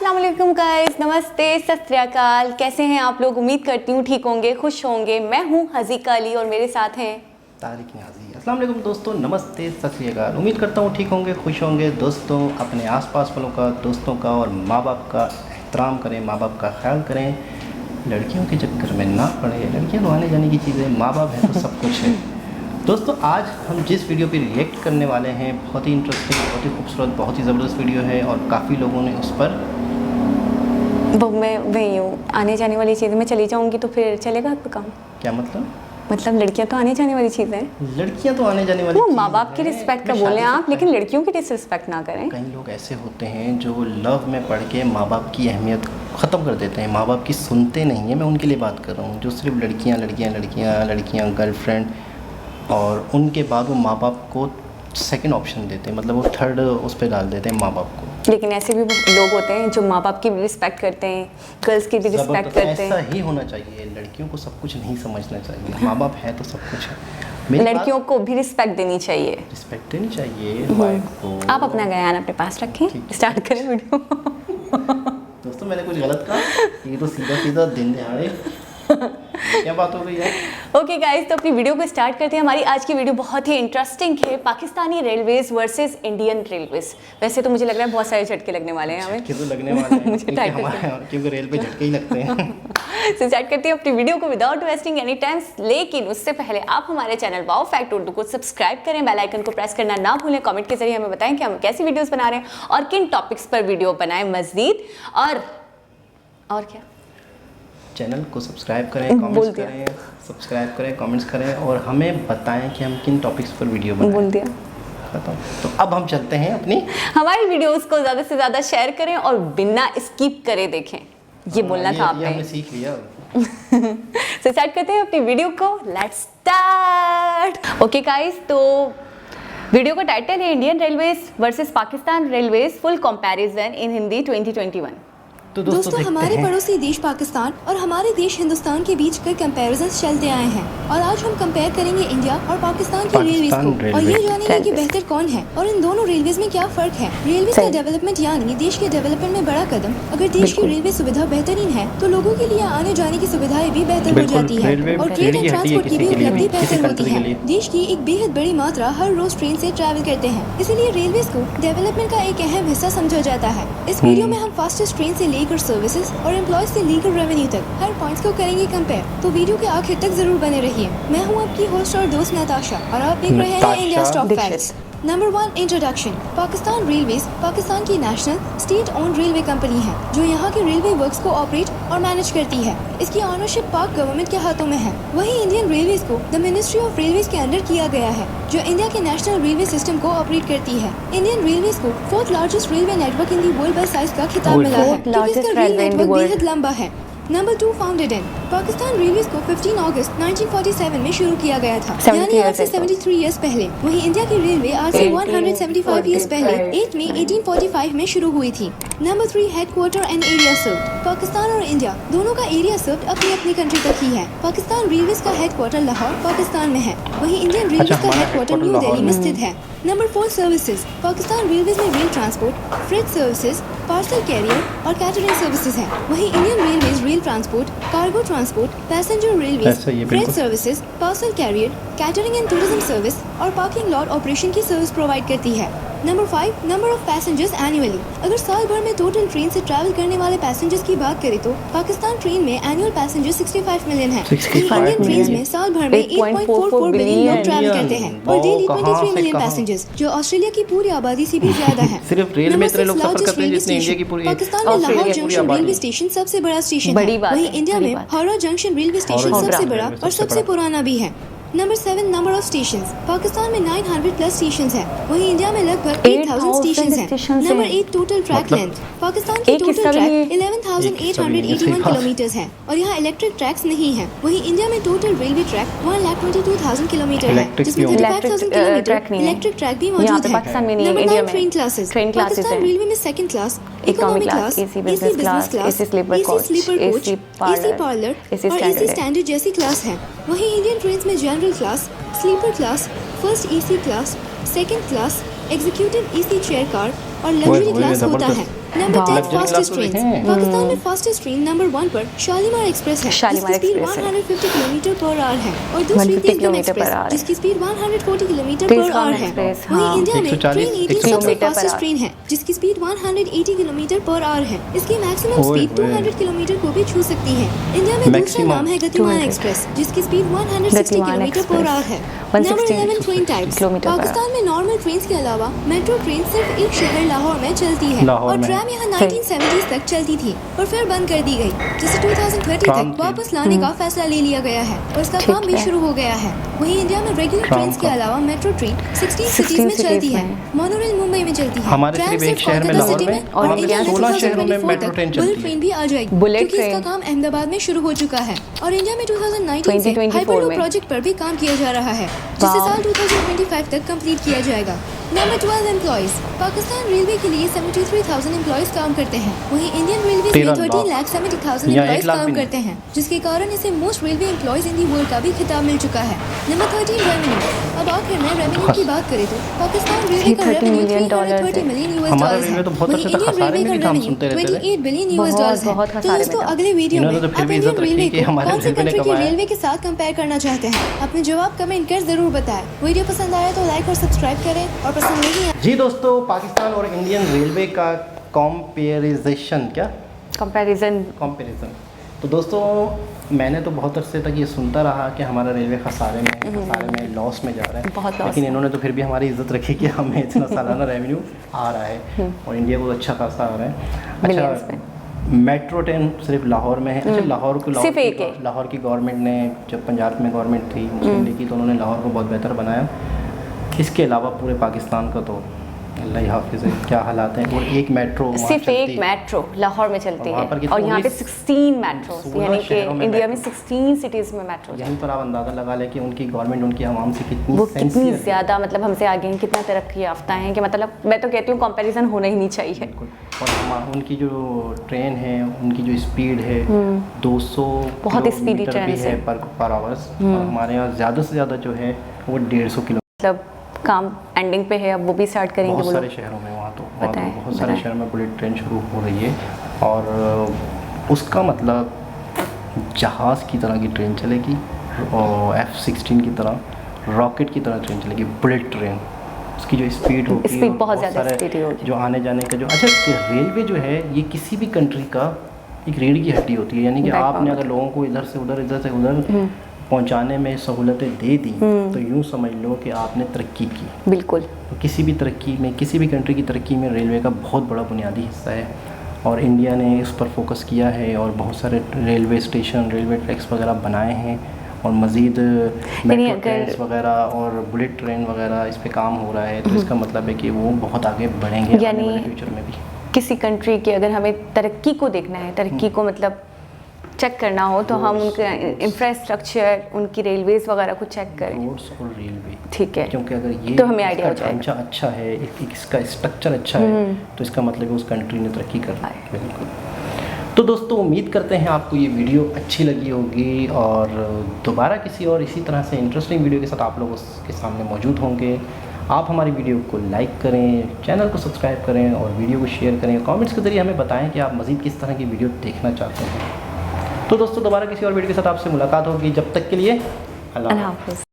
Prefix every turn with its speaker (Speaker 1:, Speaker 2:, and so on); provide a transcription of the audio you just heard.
Speaker 1: अस्सलाम वालेकुम गाइस, नमस्ते, सत श्री अकाल। कैसे हैं आप लोग? उम्मीद करती हूँ ठीक होंगे, खुश होंगे। मैं हूँ हज़ीका अली और मेरे साथ हैं
Speaker 2: तारिक नियाज़ी। अस्सलाम वालेकुम दोस्तों, नमस्ते, सत श्री अकाल। उम्मीद करता हूँ ठीक होंगे, खुश होंगे। दोस्तों, अपने आसपास वालों का, दोस्तों का और माँ बाप का एहतराम करें, माँ बाप का ख्याल करें। लड़कियों के चक्कर में ना पड़े। लड़कियाँ तो आने जाने की चीज़ें, माँ बाप है तो सब कुछ है। दोस्तों, आज हम जिस वीडियो पे रिएक्ट करने वाले हैं बहुत ही इंटरेस्टिंग, बहुत ही खूबसूरत, बहुत ही ज़बरदस्त वीडियो है और काफ़ी लोगों ने उस पर
Speaker 1: वो मैं वही हूँ। आने जाने वाली चीज़ें मैं चली जाऊँगी तो फिर चलेगा आपका काम?
Speaker 2: क्या मतलब
Speaker 1: लड़कियाँ तो आने जाने वाली चीज़ें हैं।
Speaker 2: लड़कियां तो आने जाने वाली
Speaker 1: वो
Speaker 2: चीज़
Speaker 1: माँ बाप की
Speaker 2: है।
Speaker 1: रिस्पेक्ट का
Speaker 2: मैं
Speaker 1: बोलें
Speaker 2: शादी से
Speaker 1: आप, लेकिन लड़कियों की डिसरिस्पेक्ट ना करें।
Speaker 2: कई लोग ऐसे होते हैं जो लव में पढ़ के माँ बाप की अहमियत ख़त्म कर देते हैं, माँ बाप की सुनते नहीं हैं। मैं उनके लिए बात कर रहा हूँ जो सिर्फ लड़कियाँ गर्लफ्रेंड, और उनके बाद वो माँ बाप को सेकंड ऑप्शन देते हैं, मतलब वो थर्ड उस पर डाल देते हैं माँ बाप को।
Speaker 1: लेकिन ऐसे भी लोग होते हैं जो माँ बाप की भी रिस्पेक्ट करते हैं, गर्ल्स की भी रिस्पेक्ट करते हैं।
Speaker 2: ऐसा ही होना चाहिए। लड़कियों को सब कुछ नहीं समझना चाहिए। माँ बाप है तो सब कुछ है।
Speaker 1: लड़कियों को भी रिस्पेक्ट देनी चाहिए।
Speaker 2: रिस्पेक्ट देनी चाहिए वाइफ को।
Speaker 1: आप अपना बयान अपने पास रखें, स्टार्ट करें वीडियो।
Speaker 2: दोस्तों, मैंने कुछ गलत कहा? ये तो सीधा सीधा दिन दिहाड़े क्या बात हो गई यार।
Speaker 1: ओके गाइस, तो अपनी वीडियो को स्टार्ट करते हैं। हमारी आज की वीडियो बहुत ही इंटरेस्टिंग है। Pakistani railways versus Indian railways. वैसे तो मुझे लग रहा है बहुत सारे झटके लगने वाले हैं हमें।
Speaker 2: झटके तो लगने वाले हैं
Speaker 1: मुझे
Speaker 2: क्योंकि रेल पे झटके ही लगते हैं।
Speaker 1: तो स्टार्ट करते हैं अपनी वीडियो को विदाउट वेस्टिंग एनी टाइम। लेकिन उससे पहले आप हमारे चैनल वाओ फैक्ट उर्दू को सब्सक्राइब करें, बेल आइकन को प्रेस करना ना भूलें। कमेंट के जरिए हमें बताएं कि हम कैसी वीडियोस बना रहे हैं और किन टॉपिक्स पर वीडियो बनाएं मज़ीद। और क्या, चैनल
Speaker 2: को सब्सक्राइब करें, कमेंट्स करें, सब्सक्राइब करें, कमेंट्स करें और हमें बताएं कि हम किन टॉपिक्स पर वीडियो बनाएं।
Speaker 1: बोल दिया।
Speaker 2: बताओ। तो अब हम चलते हैं अपनी
Speaker 1: हमारी वीडियोस को ज़्यादा से ज़्यादा शेयर करें और बिना स्किप करे देखें। ये बोलना था आपने।
Speaker 2: हमने सीख लिया।
Speaker 1: तो स्टार्ट करते हैं अपनी वीडियो को। Let's start. ओके गाइस, तो वीडियो का टाइटल है Indian railways versus Pakistan railways full comparison in Hindi 2021।
Speaker 3: तो दोस्तों हमारे पड़ोसी देश पाकिस्तान और हमारे देश हिंदुस्तान के बीच कई कंपैरिजन्स चलते आए हैं और आज हम कंपेयर करेंगे इंडिया और पाकिस्तान की रेलवेज को और ये जानेंगे कि बेहतर कौन है और इन दोनों रेलवेज में क्या फर्क है। रेलवेज का डेवलपमेंट यानी देश के डेवलपमेंट में बड़ा कदम। अगर देश की रेलवे सुविधा बेहतरीन है तो लोगों के लिए आने जाने की सुविधाएं भी बेहतर हो जाती है और ट्रेड एंड ट्रांसपोर्ट की भी उपलब्धि बेहतर होती है। देश की एक बेहद बड़ी मात्रा हर रोज ट्रेन से ट्रैवल करते हैं, इसीलिए रेलवेज को डेवलपमेंट का एक अहम हिस्सा समझा जाता है। इस वीडियो में हम फास्टेस्ट ट्रेन से लेकर सर्विसेज और एम्प्लॉयज से लीगल रेवेन्यू तक हर पॉइंट्स को करेंगे कंपेयर, तो वीडियो के आखिर तक जरूर बने रहिए। मैं हूं आपकी होस्ट और दोस्त नताशा और आप देख रहे हैं India top facts. Number 1, introduction. Pakistan railways Pakistan की national state own railway company है जो यहाँ के रेलवे वर्क्स को ऑपरेट और मैनेज करती है। इसकी ऑनरशिप पाक गवर्नमेंट के हाथों में है। वहीं इंडियन रेलवेज को द मिनिस्ट्री ऑफ रेलवेज के अंडर किया गया है जो इंडिया के नेशनल रेलवे सिस्टम को ऑपरेट करती है। इंडियन रेलवेज को 4th largest railway network in the world by size का खिताब मिला है क्योंकि इसका रेल नेटवर्क बेहद लंबा है। Number 2, founded in. Pakistan railways को 15 अगस्त 1947 में शुरू किया गया था, यानी आज से 73 इयर्स पहले। वहीं इंडिया की रेलवे आज से 175 इयर्स पहले 8 मई 1845 में शुरू हुई थी। Number 3, headquarter and area served. Pakistan और इंडिया दोनों का एरिया सर्व्ड अपनी अपनी कंट्री तक ही है। पाकिस्तान रेलवेज का हेडक्वार्टर लाहौर पाकिस्तान में है, वहीं इंडियन रेलवेज का हेडक्वार्टर न्यू दिल्ली में स्थित है। Number 4, services. पाकिस्तान रेलवेज में rail transport, freight services, parcel carrier और कैटरिंग सर्विसेज हैं। वहीं Indian railways rail transport, cargo transport, passenger railways, freight services, parcel carrier, catering and tourism service और parking lot operation की service provide करती है। Number 5, number of passengers annually. अगर साल भर में टोटल ट्रेन से ट्रैवल करने वाले पैसेंजर्स की बात करें तो पाकिस्तान ट्रेन में एनुअल पैसेंजर 65 मिलियन है। इंडियन ट्रेन में साल भर में 8.44 बिलियन लोग ट्रैवल करते हैं और डेली 23 मिलियन पैसेंजर्स, जो ऑस्ट्रेलिया की पूरी आबादी से भी ज्यादा है।
Speaker 2: सिर्फ रेल में इतने लोग सफर करते हैं जितने इंडिया की पूरी
Speaker 3: पाकिस्तान में लाहौर जंक्शन रेलवे स्टेशन सबसे बड़ा स्टेशन है। वहीं इंडिया में हावड़ा जंक्शन रेलवे स्टेशन सबसे बड़ा और सबसे पुराना भी है। Number 7, number of stations. Pakistan में 900 प्लस स्टेशंस हैं, वहीं इंडिया में लगभग 8000 स्टेशंस हैं। Number 8, total track length. Pakistan की टोटल ट्रैक 11,881 किलोमीटर है और यहाँ इलेक्ट्रिक ट्रैक्स नहीं है। वहीं इंडिया में टोटल रेलवे ट्रैक 1,22,000 किलोमीटर है, जिसमें 35,000 किलोमीटर इलेक्ट्रिक ट्रैक भी मौजूद है। Number 9, train classes. Pakistan railway में second class, economy class, AC business class, AC sleeper coach, AC parlour और एसी स्टैंडर्ड जैसी क्लास है। वहीं इंडियन ट्रेन में general class, sleeper class, first AC class, second class, executive AC chair car और luxury class होता है। Number 10
Speaker 2: Luxury class
Speaker 3: fastest
Speaker 2: तो
Speaker 3: train.
Speaker 2: देखें।
Speaker 3: पाकिस्तान में फास्टेस्ट ट्रेन नंबर 1 पर शालीमार एक्सप्रेस है,
Speaker 1: शालीमार
Speaker 3: जिसकी स्पीड
Speaker 1: एक्सप्रेस है।
Speaker 3: 150 किलोमीटर पर आवर है, और दूसरी
Speaker 1: 150
Speaker 3: पिंकम
Speaker 1: किलोमीटर
Speaker 3: एक्सप्रेस
Speaker 1: पर आवर है।
Speaker 3: जिसकी स्पीड 140 किलोमीटर
Speaker 1: तेज
Speaker 3: पर
Speaker 1: खान
Speaker 3: आवर है।
Speaker 1: एक्सप्रेस,
Speaker 3: वहीं
Speaker 1: हाँ।
Speaker 3: इंडिया में
Speaker 2: 140
Speaker 3: ट्रेन 18 सबसे
Speaker 1: किलोमीटर पर
Speaker 3: फास्टेस्ट
Speaker 1: आवर।
Speaker 3: ट्रेन है, जिसकी स्पीड 180 किलोमीटर पर आवर है। इसकी मैक्सिमम
Speaker 2: ओए
Speaker 3: स्पीड
Speaker 2: होए।
Speaker 3: 200 किलोमीटर को भी छू सकती है। इंडिया में दूसरा
Speaker 2: Maximum
Speaker 3: नाम है गतिमान
Speaker 1: 200
Speaker 3: एक्सप्रेस, जिसकी स्पीड 160
Speaker 1: गतिमान
Speaker 3: किलोमीटर पर
Speaker 1: एक्सप्रेस,
Speaker 3: आवर है।
Speaker 1: 160
Speaker 3: number 11 train types.
Speaker 1: Kilometre per hour.
Speaker 3: Pakistan में नॉर्मल ट्रेन के अलावा मेट्रो ट्रेन सिर्फ एक शहर लाहौर में चलती है,
Speaker 2: लाहौर
Speaker 3: और
Speaker 2: में।
Speaker 3: ट्रैम यहाँ 1970s तक चलती थी और फिर बंद कर दी गई, जिसे 2030
Speaker 2: ट्राम
Speaker 3: तक
Speaker 2: थी।
Speaker 3: वापस लाने का फैसला ले लिया गया है और इसका
Speaker 1: ठीक
Speaker 3: काम भी
Speaker 1: है।
Speaker 3: शुरू हो गया है। वहीं इंडिया में रेगुलर
Speaker 2: ट्राम
Speaker 3: ट्रेन के
Speaker 2: का।
Speaker 3: अलावा मेट्रो ट्रेन 16
Speaker 1: 16
Speaker 3: सिटीज में चलती
Speaker 1: cities
Speaker 3: है।
Speaker 1: में।
Speaker 3: मोनोरेल मुंबई में चलती है।
Speaker 2: हमारे
Speaker 3: ट्रैम
Speaker 2: सिर्फ एक
Speaker 3: सिर्फ
Speaker 2: शहर में,
Speaker 3: कोलकाता
Speaker 2: लाहौर
Speaker 3: सिटी
Speaker 2: में,
Speaker 3: में,
Speaker 2: और
Speaker 3: और इंडिया में
Speaker 2: 16 शहरों में
Speaker 3: 2024
Speaker 2: मेट्रो
Speaker 3: तक
Speaker 2: ट्रेन
Speaker 3: बुलेट
Speaker 2: चलती है।
Speaker 3: ट्रेन भी आ जाएगी,
Speaker 1: बुलेट
Speaker 3: क्योंकि इसका
Speaker 1: ट्रेन।
Speaker 3: काम अहमदाबाद में शुरू हो चुका है, और इंडिया में 2019 से
Speaker 1: 2024
Speaker 3: हाइपरलूप
Speaker 1: में।
Speaker 3: प्रोजेक्ट पर भी काम किया जा रहा है, जिसे
Speaker 1: वाह।
Speaker 3: साल 2025 तक कंप्लीट किया जाएगा। Number 12 employees. पाकिस्तान रेलवे के लिए 73,000 एम्प्लॉइज काम करते हैं, वहीं इंडियन रेलवे में 13,70,000
Speaker 2: यहाँ 1
Speaker 3: एम्प्लॉइज
Speaker 2: लाख
Speaker 3: काम
Speaker 2: भी नहीं।
Speaker 3: करते हैं, जिसके कारण इसे most railway employees in the world का भी खिताब मिल चुका है। Number 13 revenue. अब आखिर में रेवेन्यू की बात करें तो पाकिस्तान रेलवे का
Speaker 1: 30
Speaker 3: रेवेन्यू
Speaker 1: million dollars
Speaker 3: 330
Speaker 1: है।
Speaker 3: मिलियन यूएस
Speaker 2: हमारा
Speaker 3: डॉलर्स
Speaker 2: रेलवे
Speaker 3: है,
Speaker 2: तो बहुत
Speaker 3: वहीं
Speaker 2: अच्छे
Speaker 3: इंडियन
Speaker 2: खसारे
Speaker 3: रेलवे
Speaker 2: में
Speaker 3: का
Speaker 2: भी तो हम
Speaker 3: रेवेन्यू
Speaker 2: सुनते रहते थे।
Speaker 3: 28 बिलियन यूएस
Speaker 1: बहुत-
Speaker 3: डॉलर्स है।
Speaker 1: बहुत
Speaker 3: तो
Speaker 1: खसारे
Speaker 3: दोस्तों
Speaker 1: में था।
Speaker 3: अगले वीडियो में
Speaker 2: इन्होंने तो फिर
Speaker 3: आप
Speaker 2: भी
Speaker 3: इंडियन
Speaker 2: इज्जत रखी
Speaker 3: रेलवे
Speaker 2: कि
Speaker 3: को
Speaker 2: हमारे
Speaker 3: कौन सी
Speaker 2: रेलवे ने
Speaker 3: कंट्री की
Speaker 2: कमाया।
Speaker 3: रेलवे के साथ कंपेयर करना चाहते हैं, अपने जवाब कमेंट कर जरूर बताएं। वीडियो पसंद आया तो लाइक और सब्सक्राइब करें, और पसंद नहीं आया
Speaker 2: जी दोस्तों, पाकिस्तान और इंडियन रेलवे का कंपेरिजन, क्या
Speaker 1: कंपैरिजन।
Speaker 2: कंपैरिजन। तो दोस्तों, मैंने तो बहुत अरसे तक ये सुनता रहा कि हमारा रेलवे खसारे में लॉस में जा रहा है,
Speaker 1: बहुत loss
Speaker 2: लेकिन
Speaker 1: में।
Speaker 2: इन्होंने तो फिर भी हमारी इज्जत रखी कि हमें इतना सालाना रेवेन्यू आ रहा है, और इंडिया को अच्छा खासा आ रहा है।
Speaker 1: Billions में।
Speaker 2: मेट्रो ट्रेन सिर्फ लाहौर में है। अच्छा,
Speaker 1: सिर्फ एक है।
Speaker 2: लाहौर की गवर्नमेंट ने, जब पंजाब में गवर्नमेंट थी मुस्लिम लीग की, तो उन्होंने लाहौर को बहुत बेहतर बनाया। इसके अलावा पूरे पाकिस्तान का तो अल्लाह ही हाफिज़ है, क्या हालात हैं। और एक मेट्रो वहाँ
Speaker 1: सिर्फ
Speaker 2: चलती
Speaker 1: एक
Speaker 2: है।
Speaker 1: मेट्रो लाहौर में चलती
Speaker 2: वहाँ
Speaker 1: है,
Speaker 2: पर कितनी
Speaker 1: और यहाँ पे
Speaker 2: 19
Speaker 1: 16 मेट्रो,
Speaker 2: 16
Speaker 1: यानी कि
Speaker 2: शहरों में
Speaker 1: इंडिया में
Speaker 2: मेट्रो।
Speaker 1: 16 सिटीज में मेट्रो।
Speaker 2: यहीं पर आप अंदाज़ा लगा लें कि उनकी गवर्नमेंट उनकी आवाम से कितनी
Speaker 1: वो कितनी
Speaker 2: sincere है।
Speaker 1: ज़्यादा मतलब हमसे आगे हैं, कितना तरक्की याफ्ता हैं, कि मतलब मैं तो कहती हूँ कंपैरिजन होना ही नहीं चाहिए।
Speaker 2: बिल्कुल। और उनकी जो ट्रेन है, उनकी जो स्पीड है 200
Speaker 1: बहुत speedy
Speaker 2: किलोमीटर भी
Speaker 1: ट्रेन
Speaker 2: है
Speaker 1: है।
Speaker 2: पर आवर्स, और हमारे यहाँ ज़्यादा से ज़्यादा जो है वो 150 किलो।
Speaker 1: मतलब काम एंडिंग पे है, अब वो भी स्टार्ट करेंगे
Speaker 2: बहुत
Speaker 1: वो
Speaker 2: सारे
Speaker 1: लोग।
Speaker 2: शहरों में वहाँ तो
Speaker 1: बताएं,
Speaker 2: बहुत सारे
Speaker 1: बताएं।
Speaker 2: शहरों में बुलेट ट्रेन शुरू हो रही है, और उसका मतलब जहाज़ की तरह की ट्रेन चलेगी, और F-16 की तरह, रॉकेट की तरह ट्रेन चलेगी, बुलेट ट्रेन। उसकी जो स्पीड होगी,
Speaker 1: स्पीड
Speaker 2: और
Speaker 1: बहुत ज़्यादा
Speaker 2: सारे
Speaker 1: स्पीड होगी।
Speaker 2: जो आने जाने का जो, अच्छा, रेलवे जो है ये किसी भी कंट्री का एक रीढ़ की हड्डी होती है, यानी कि
Speaker 1: Backbone
Speaker 2: आपने अगर लोगों को इधर से उधर पहुंचाने में सहूलतें दे दी, तो यूँ समझ लो कि आपने तरक्की की।
Speaker 1: बिल्कुल।
Speaker 2: तो किसी भी तरक्की में, किसी भी कंट्री की तरक्की में रेलवे का बहुत बड़ा बुनियादी हिस्सा है, और इंडिया ने इस पर फोकस किया है, और बहुत सारे रेलवे स्टेशन, रेलवे ट्रैक्स वगैरह बनाए हैं, और मज़ीद मेट्रो
Speaker 1: अगर-
Speaker 2: ट्रेन्स वगैरह और बुलेट ट्रेन वगैरह इस पे काम हो रहा है। तो इसका मतलब है कि वो बहुत आगे बढ़ेंगे आने
Speaker 1: यानी
Speaker 2: वाले फ्यूचर में भी।
Speaker 1: किसी कंट्री की अगर हमें तरक्की को देखना है, तरक्की को मतलब चेक करना हो, तो हम उनका इंफ्रास्ट्रक्चर, उनकी रेलवेज वगैरह को चेक करें।
Speaker 2: रोड्स और रेलवे,
Speaker 1: ठीक है,
Speaker 2: क्योंकि अगर ये
Speaker 1: तो हमें आइडिया हो
Speaker 2: इसका
Speaker 1: जाएगा।
Speaker 2: ढांचा अच्छा है, इसका स्ट्रक्चर अच्छा है, तो इसका मतलब है उस कंट्री ने तरक्की कर ली। बिल्कुल। तो दोस्तों, उम्मीद करते हैं आपको ये वीडियो अच्छी लगी होगी, और दोबारा किसी और इसी तरह से इंटरेस्टिंग वीडियो के साथ आप लोग उसके सामने मौजूद होंगे। आप हमारी वीडियो को लाइक करें, चैनल को सब्सक्राइब करें, और वीडियो को शेयर करें। कमेंट्स के ज़रिए हमें बताएं कि आप मज़ीद किस तरह की वीडियो देखना चाहते हैं। तो दोस्तों, दोबारा किसी और वीडियो के साथ आपसे मुलाकात होगी। जब तक के लिए अल्लाह
Speaker 1: अल्लाह हाफ़िज़।